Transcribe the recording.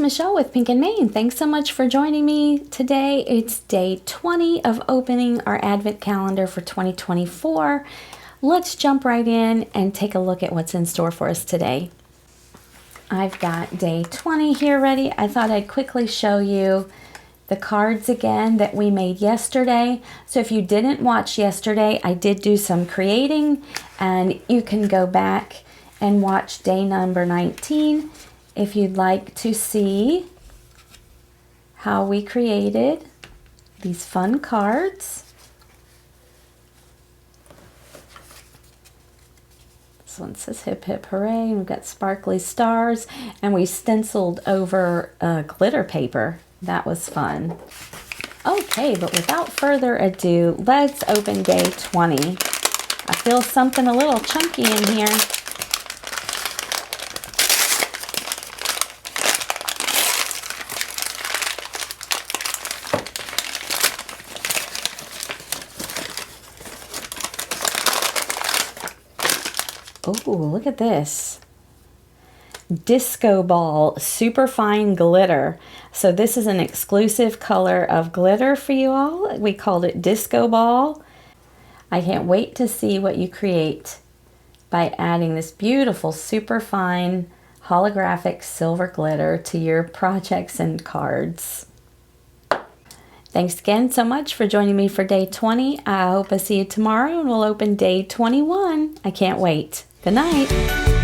Michelle with Pink and Maine. Thanks so much for joining me today. It's day 20 of opening our Advent calendar for 2024. Let's jump right in and take a look at what's in store for us today. I've got day 20 here ready. I thought I'd quickly show you the cards again that we made yesterday. So if you didn't watch yesterday, I did do some creating, and you can go back and watch day number 19 if you'd like to see how we created these fun cards. This one says hip hip hooray, and we've got sparkly stars, and we stenciled over glitter paper. That was fun. Okay, but without further ado, let's open day 20. I feel something a little chunky in here. Oh, look at this. Disco Ball Super Fine Glitter. So this is an exclusive color of glitter for you all. We called it Disco Ball. I can't wait to see what you create by adding this beautiful super fine holographic silver glitter to your projects and cards. Thanks again so much for joining me for day 20. I hope I see you tomorrow, and we'll open day 21. I can't wait. Good night.